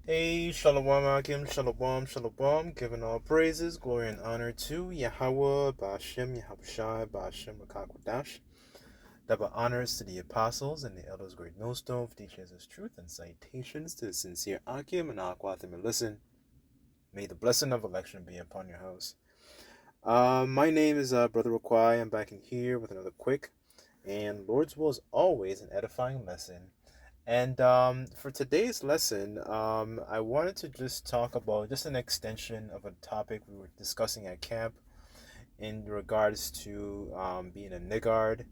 Hey, Shalom Akim, Shalom, Shalom, giving all praises, glory, and honor to Yahweh, Ba'ashem, Yahushai, Ba'ashem, Rakakwadash. Double honors to the apostles and the elders, great millstone, for teachers of truth and citations to the sincere Akim and Aquathim and listen. May the blessing of election be upon your house. My name is Brother Raquai. I'm back in here with another quick and Lord's will is always an edifying lesson. And for today's lesson, I wanted to just talk about just an extension of a topic we were discussing at camp in regards to being a Niggard.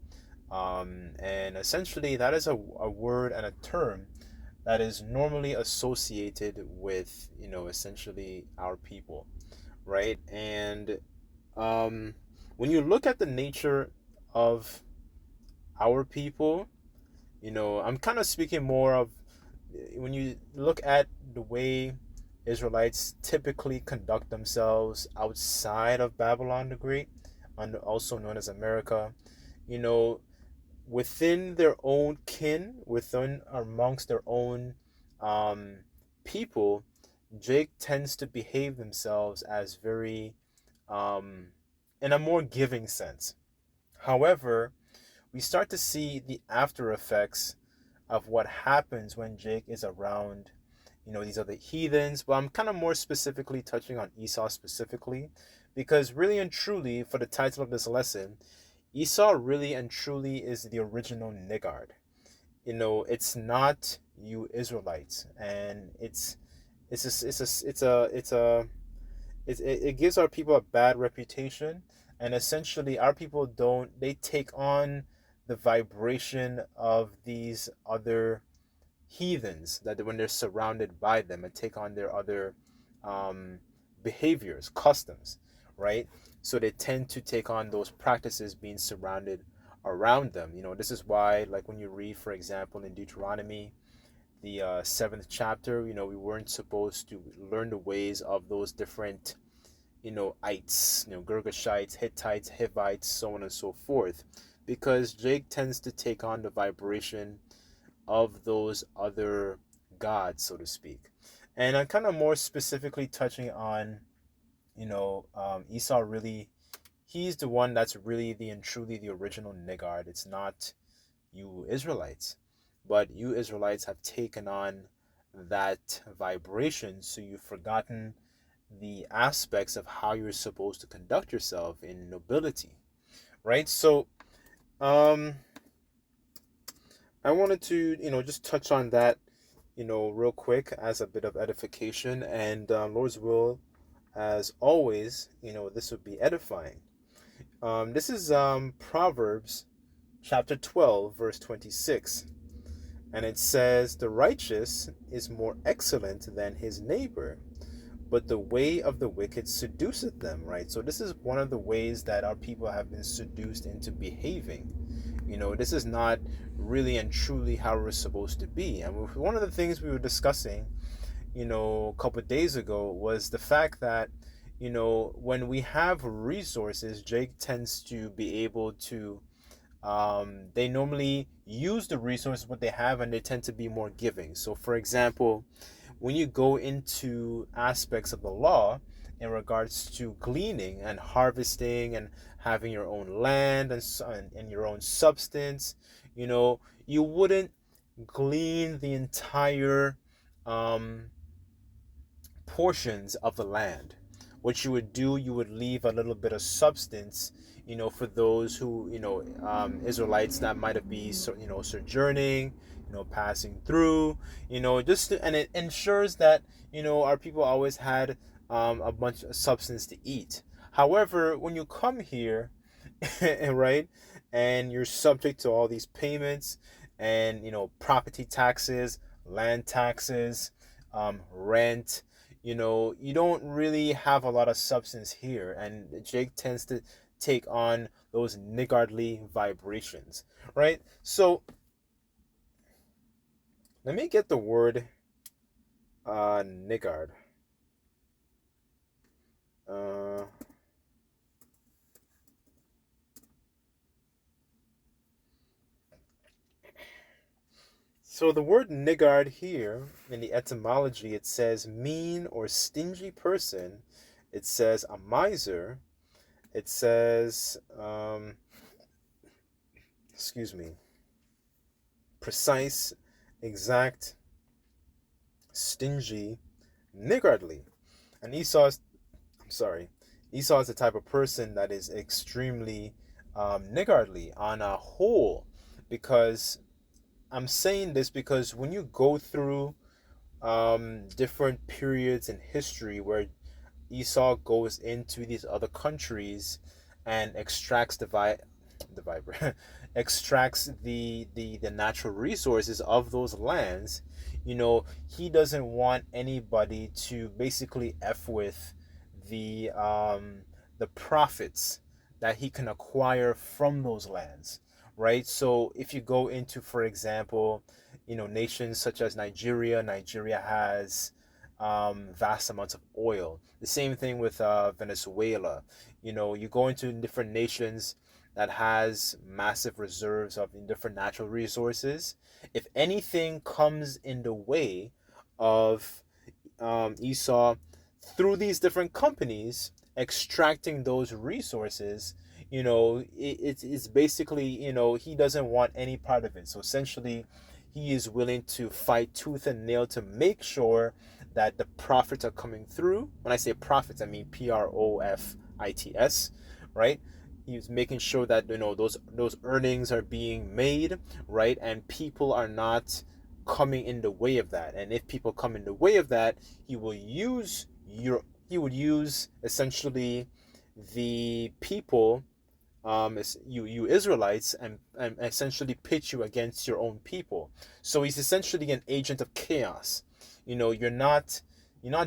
And essentially, that is a word and a term that is normally associated with, essentially our people, right? And um, when you look at the nature of our people, I'm kind of speaking more of when you look at the way Israelites typically conduct themselves outside of Babylon the Great, also known as America, you know, within their own kin, within amongst their own um, people, Jake tends to behave themselves as very, um, in a more giving sense. However, we start to see the after effects of what happens when Jake is around, these other heathens. But I'm kind of more specifically touching on Esau specifically, because really and truly, for the title of this lesson, Esau really and truly is the original Niggard. It's not you Israelites, and it gives our people a bad reputation, and essentially our people don't they take on the vibration of these other heathens, that when they're surrounded by them, and take on their other um, behaviors, customs, right? So they tend to take on those practices being surrounded around them. This is why, like when you read, for example, in Deuteronomy, the seventh chapter, we weren't supposed to learn the ways of those different, ites, Girgashites, Hittites, Hivites, so on and so forth, because Jake tends to take on the vibration of those other gods, so to speak. And I'm kind of more specifically touching on, Esau really, he's the one that's really the and truly the original Niggard. It's not you Israelites, but you Israelites have taken on that vibration, so you've forgotten the aspects of how you're supposed to conduct yourself in nobility, right? So, um, I wanted to, just touch on that, real quick as a bit of edification. And Lord's will, as always, this would be edifying. This is Proverbs chapter 12, verse 26. And it says, "The righteous is more excellent than his neighbor, but the way of the wicked seduceth them," right? So this is one of the ways that our people have been seduced into behaving. This is not really and truly how we're supposed to be. And one of the things we were discussing, a couple of days ago, was the fact that, when we have resources, Jake tends to be able to, they normally use the resources what they have, and they tend to be more giving. So, for example, when you go into aspects of the law in regards to gleaning and harvesting and having your own land and your own substance, you wouldn't glean the entire um, portions of the land. What you would do, you would leave a little bit of substance, for those who, Israelites that might have been, sojourning, passing through, and it ensures that, our people always had a bunch of substance to eat. However, when you come here, right, and you're subject to all these payments and, property taxes, land taxes, rent, you don't really have a lot of substance here, and Jake tends to take on those niggardly vibrations, right? So let me get the word niggard. Uh, So the word niggard here in the etymology, it says mean or stingy person. It says a miser. It says, excuse me, precise, exact, stingy, niggardly. And I'm sorry, Esau is the type of person that is extremely niggardly on a whole, because I'm saying this because when you go through different periods in history where Esau goes into these other countries and extracts the vibrant extracts the natural resources of those lands. He doesn't want anybody to basically f with the profits that he can acquire from those lands, right? So if you go into, for example, nations such as Nigeria has vast amounts of oil. The same thing with Venezuela. You go into different nations that has massive reserves of different natural resources. If anything comes in the way of Esau through these different companies extracting those resources, it's basically, he doesn't want any part of it. So essentially, he is willing to fight tooth and nail to make sure that the profits are coming through. When I say profits, I mean profits, right? He's making sure that those earnings are being made, right, and people are not coming in the way of that. And if people come in the way of that, he will use he would use essentially the people, you Israelites, and essentially pitch you against your own people. So he's essentially an agent of chaos. You're not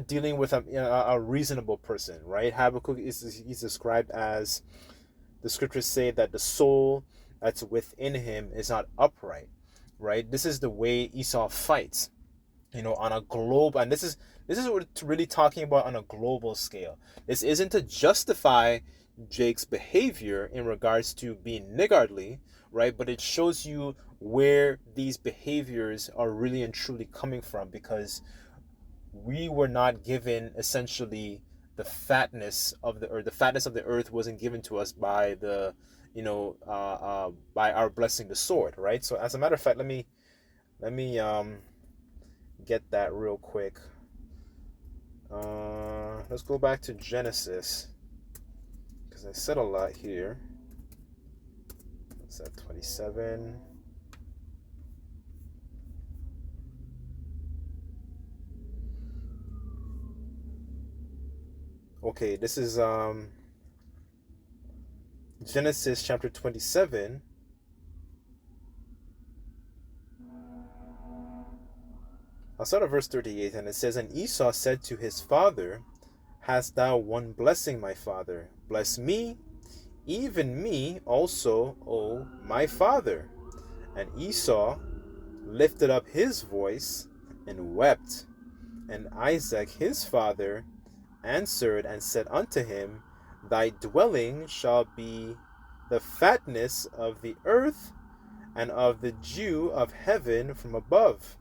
dealing with a reasonable person, right? Habakkuk he's described as, the scriptures say that the soul that's within him is not upright, right? This is the way Esau fights, on a globe. And this is what we're really talking about on a global scale. This isn't to justify Jake's behavior in regards to being niggardly, right? But it shows you where these behaviors are really and truly coming from, because we were not given essentially the fatness of the earth wasn't given to us by by our blessing, the sword, right? So as a matter of fact, let me get that real quick. Let's go back to Genesis, because I said a lot here. What's that, 27? Okay, this is Genesis chapter 27. I'll start at verse 38, and it says, "And Esau said to his father, Hast thou one blessing, my father? Bless me, even me also, O my father. And Esau lifted up his voice and wept. And Isaac his father answered and said unto him, Thy dwelling shall be the fatness of the earth, and of the dew of heaven from above.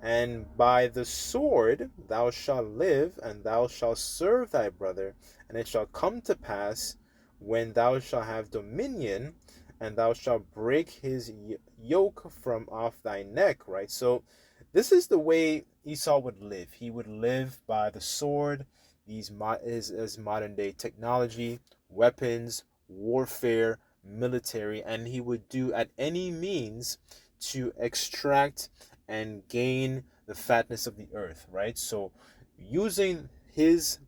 And by the sword thou shalt live, and thou shalt serve thy brother. And it shall come to pass, when thou shalt have dominion, and thou shalt break his yoke from off thy neck," right? So this is the way Esau would live. He would live by the sword, his modern day technology, weapons, warfare, military, and he would do at any means to extract and gain the fatness of the earth, right? So using his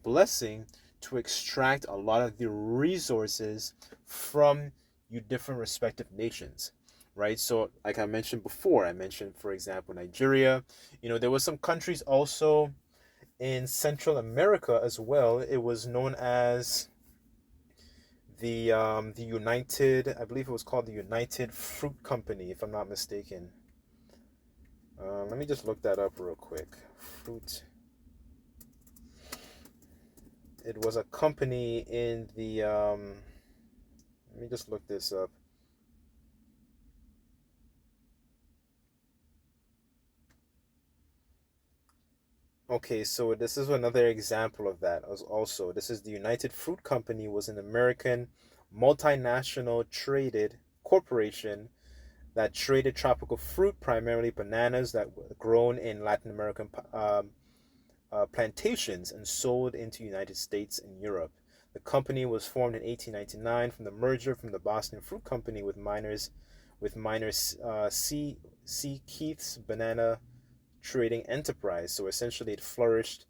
blessing to extract a lot of the resources from you different respective nations, right? So like I mentioned before, for example, Nigeria. There were some countries also in Central America as well. It was known as the United, I believe it was called the United Fruit Company, if I'm not mistaken. Let me just look that up real quick. Fruit. It was a company in the. Let me just look this up. Okay, so this is another example of that. Also, this is the United Fruit Company was an American multinational traded corporation that traded tropical fruit, primarily bananas that were grown in Latin American plantations and sold into United States and Europe. The company was formed in 1899 from the merger from the Boston Fruit Company with minor C. Keith's banana trading enterprise. So essentially, it flourished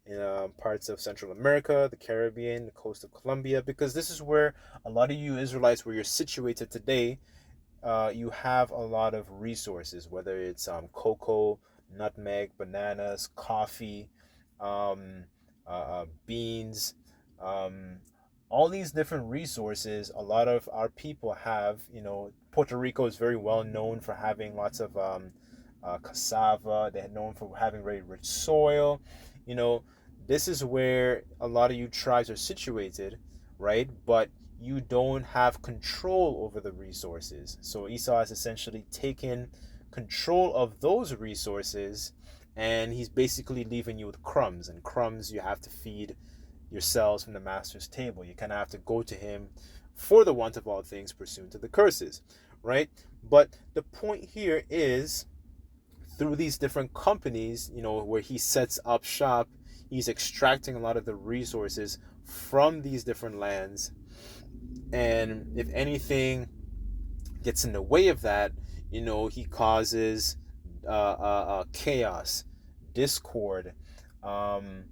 in parts of Central America, the Caribbean, the coast of Colombia, because this is where a lot of you Israelites, where you're situated today, you have a lot of resources, whether it's cocoa, nutmeg, bananas, coffee, beans, um, all these different resources. A lot of our people have, Puerto Rico is very well known for having lots of cassava. They're known for having very rich soil. You know, this is where a lot of you tribes are situated, right? But you don't have control over the resources. So Esau has essentially taken control of those resources, and he's basically leaving you with crumbs. And crumbs you have to feed yourselves from the master's table. You kind of have to go to him for the want of all things pursuant to the curses, right? But the point here is through these different companies, where he sets up shop, he's extracting a lot of the resources from these different lands. And if anything gets in the way of that, he causes chaos, discord, um,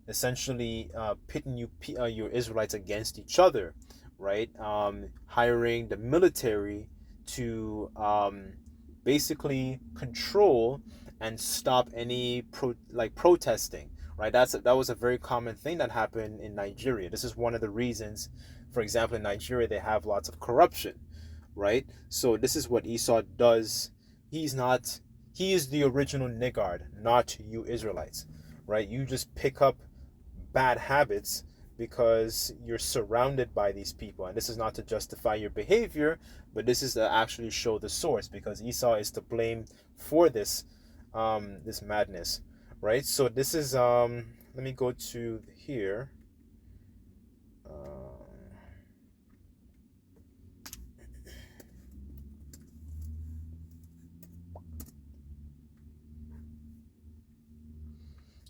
essentially pitting your Israelites against each other, right? Hiring the military to basically control and stop any protesting, right? That was a very common thing that happened in Nigeria. This is one of the reasons, for example, in Nigeria they have lots of corruption, right? So this is what Esau does. He's not he is the original Niggard, not you Israelites, right? You just pick up bad habits because you're surrounded by these people. And this is not to justify your behavior, but this is to actually show the source, because Esau is to blame for this madness, right? So this is let me go to here.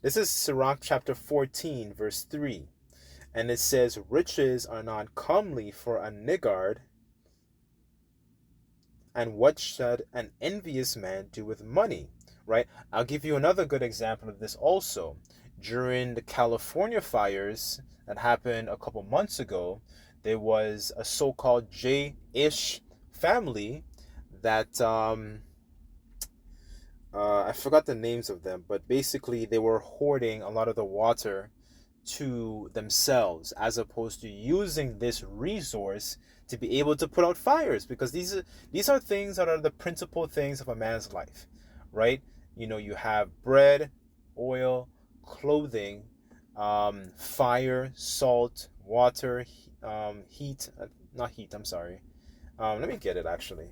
This is Sirach chapter 14, verse 3. And it says, riches are not comely for a niggard, and what should an envious man do with money? Right? I'll give you another good example of this also. During the California fires that happened a couple months ago, there was a so-called J-ish family that I forgot the names of them, but basically they were hoarding a lot of the water to themselves as opposed to using this resource to be able to put out fires, because these are things that are the principal things of a man's life, right? You have bread, oil, clothing, fire, salt, water, heat, not heat, I'm sorry. Let me get it actually.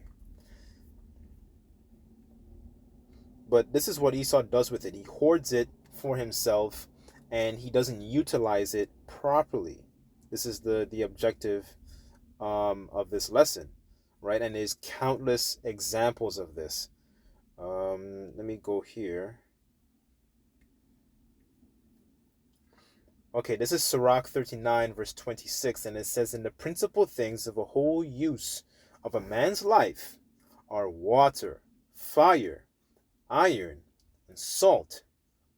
But this is what Esau does with it. He hoards it for himself, and he doesn't utilize it properly. This is the objective of this lesson, right? And there's countless examples of this. Let me go here. Okay, this is Sirach 39, verse 26, and it says, in the principal things of a whole use of a man's life are water, fire, iron, and salt,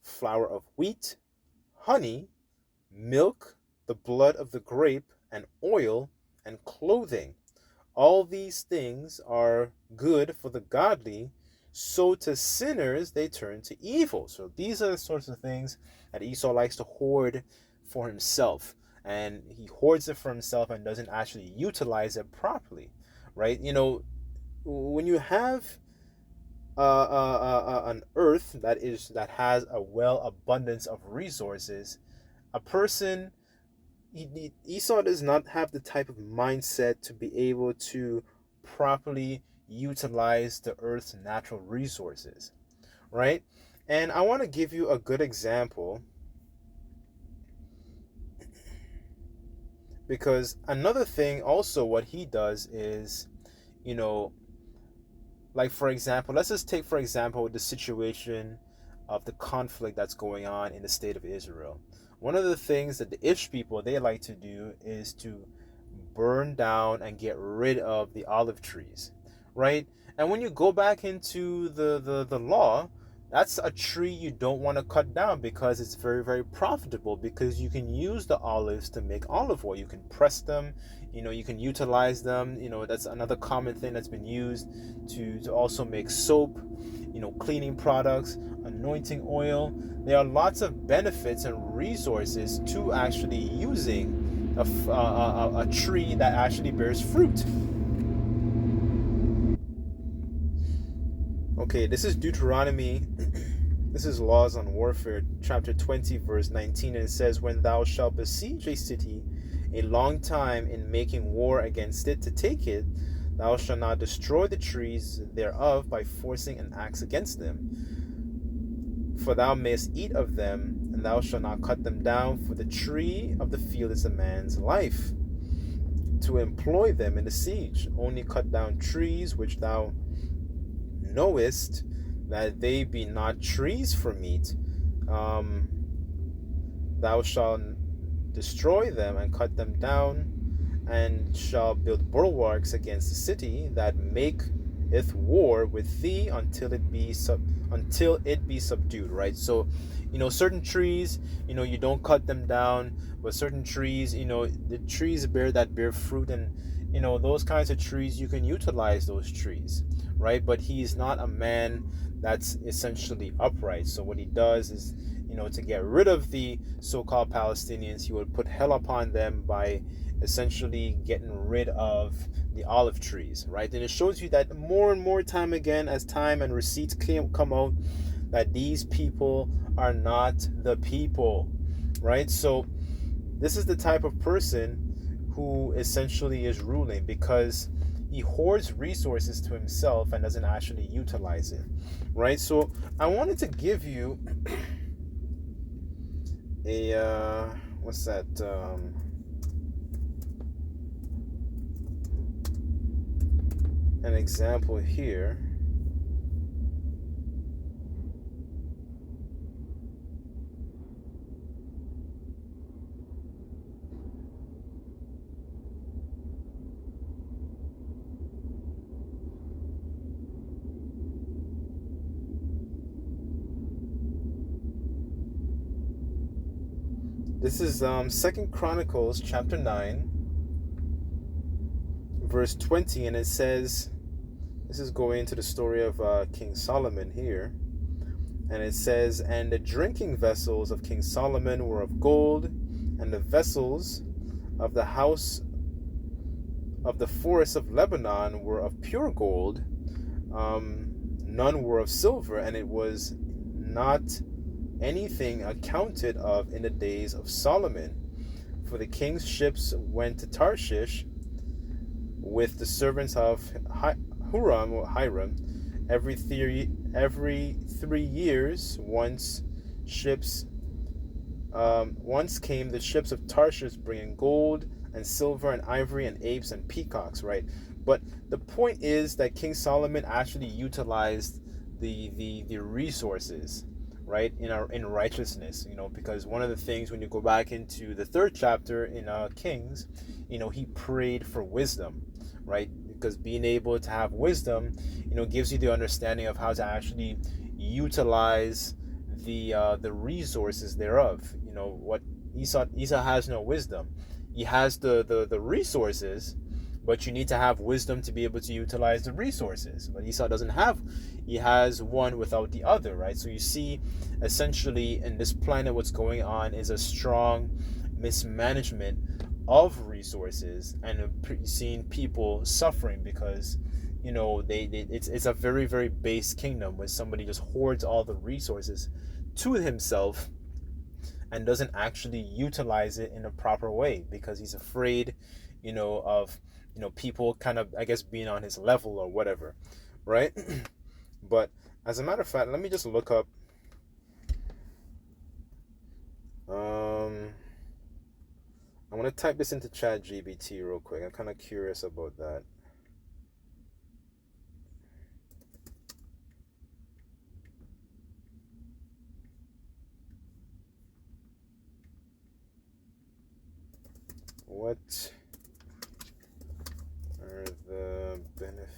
flour of wheat, honey, milk, the blood of the grape, and oil, and clothing. All these things are good for the godly, so to sinners they turn to evil. So these are the sorts of things that Esau likes to hoard for himself. And he hoards it for himself and doesn't actually utilize it properly, right? When you have an earth that has a well abundance of resources, a person, Esau does not have the type of mindset to be able to properly utilize the earth's natural resources, right? And I want to give you a good example, because another thing also what he does is, you know, like for example, let's just take for example the situation of the conflict that's going on in the state of Israel. One of the things that the Ish people they like to do is to burn down and get rid of the olive trees, right? And when you go back into the law, that's a tree you don't want to cut down because it's very, very profitable, because you can use the olives to make olive oil. You can press them, you can utilize them. That's another common thing that's been used to also make soap, cleaning products, anointing oil. There are lots of benefits and resources to actually using a tree that actually bears fruit. Okay, this is Deuteronomy. This is Laws on Warfare, chapter 20, verse 19. And it says, when thou shalt besiege a city a long time in making war against it to take it, thou shalt not destroy the trees thereof by forcing an axe against them. For thou mayest eat of them, and thou shalt not cut them down, for the tree of the field is a man's life, to employ them in the siege. Only cut down trees which thou knowest that they be not trees for meat. Thou shalt destroy them and cut them down, and shall build bulwarks against the city that maketh war with thee until it be subdued. Right? So, certain trees, you don't cut them down, but certain trees, the trees bear fruit, and those kinds of trees, you can utilize those trees, right? But he's not a man that's essentially upright. So what he does is, to get rid of the so-called Palestinians, he would put hell upon them by essentially getting rid of the olive trees, right? And it shows you that more and more time again, as time and receipts come out, that these people are not the people, right? So this is the type of person who essentially is ruling, because he hoards resources to himself and doesn't actually utilize it, right? So I wanted to give you a an example here. This is 2 Chronicles chapter 9, verse 20, and it says, this is going into the story of King Solomon here, and it says, and the drinking vessels of King Solomon were of gold, and the vessels of the house of the forest of Lebanon were of pure gold, none were of silver, and it was not anything accounted of in the days of Solomon. For the king's ships went to Tarshish with the servants of Hiram every 3 years. Once came the ships of Tarshish bringing gold and silver and ivory and apes and peacocks, right? But the point is that King Solomon actually utilized the resources, right, in righteousness, because one of the things when you go back into the 3rd chapter in Kings, he prayed for wisdom, right? Because being able to have wisdom, gives you the understanding of how to actually utilize the resources thereof. What Esau has no wisdom. He has the resources, but you need to have wisdom to be able to utilize the resources. But Esau doesn't have. He has one without the other, right? So you see, essentially, in this planet, what's going on is a strong mismanagement of resources, and seeing people suffering because, it's a very, very base kingdom where somebody just hoards all the resources to himself and doesn't actually utilize it in a proper way because he's afraid, of people kind of, I guess, being on his level or whatever, right? But as a matter of fact, let me just look up I want to type this into Chat GBT real quick. I'm kind of curious about that. What are the benefits?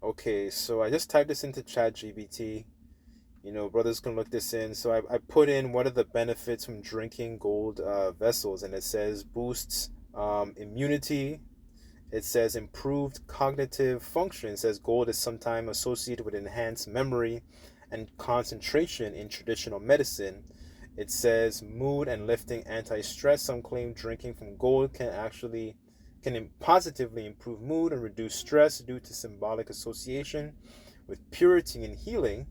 Okay, so I just typed this into ChatGPT. Brothers can look this in. So I put in what are the benefits from drinking gold vessels, and it says boosts immunity. It says improved cognitive function. It says gold is sometimes associated with enhanced memory and concentration in traditional medicine. It says mood and lifting anti-stress. Some claim drinking from gold can positively improve mood and reduce stress due to symbolic association with purity and healing.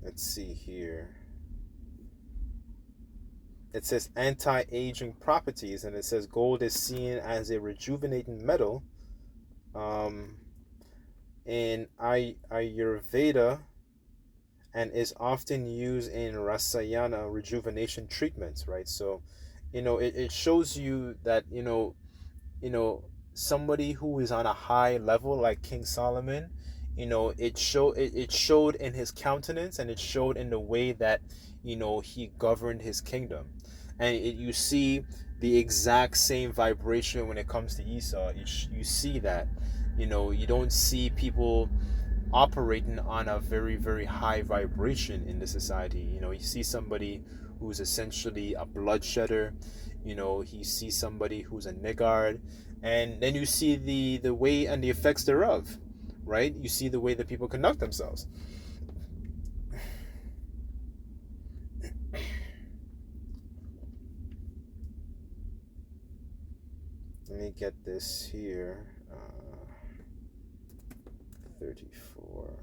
Let's see here. It says anti-aging properties, and it says gold is seen as a rejuvenating metal in Ayurveda, and is often used in Rasayana rejuvenation treatments, right? So, it shows you that, somebody who is on a high level like King Solomon, it showed in his countenance, and it showed in the way that, he governed his kingdom. And you see the exact same vibration when it comes to Esau. You see that, you don't see people operating on a very, very high vibration in the society. You see somebody who's essentially a bloodshedder. He sees somebody who's a Niggard, and then you see the way and the effects thereof, right? You see the way that people conduct themselves. Let me get this here. 34.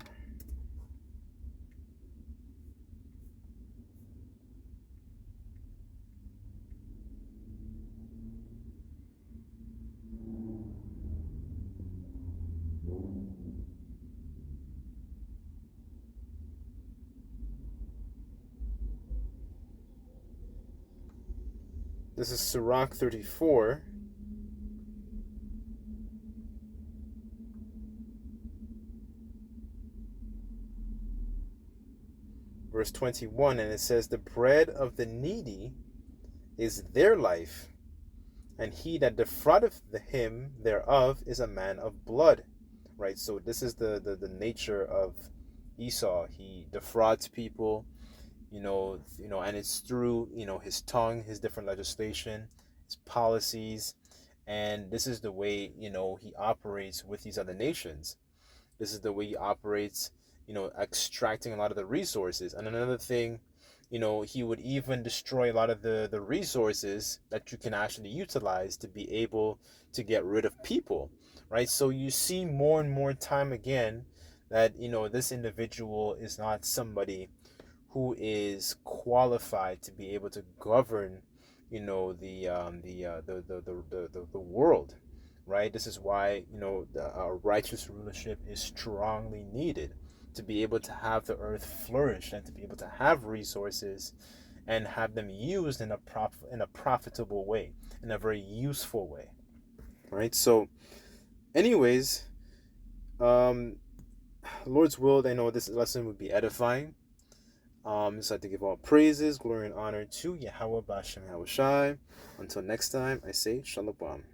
This is Sirach 34. Verse 21, and it says, the bread of the needy is their life, and he that defraudeth him thereof is a man of blood. Right? So this is the nature of Esau. He defrauds people, and it's through, his tongue, his different legislation, his policies, and this is the way, he operates with these other nations. This is the way he operates, extracting a lot of the resources. And another thing, he would even destroy a lot of the resources that you can actually utilize to be able to get rid of people, right? So you see more and more time again that, this individual is not somebody who is qualified to be able to govern, the world, right? This is why, righteous rulership is strongly needed to be able to have the earth flourish and to be able to have resources and have them used in a profitable way, in a very useful way, right? So, anyways, Lord's will, I know this lesson would be edifying. Just like to give all praises, glory, and honor to Yahweh Bashem Yahushai. Until next time, I say Shalom.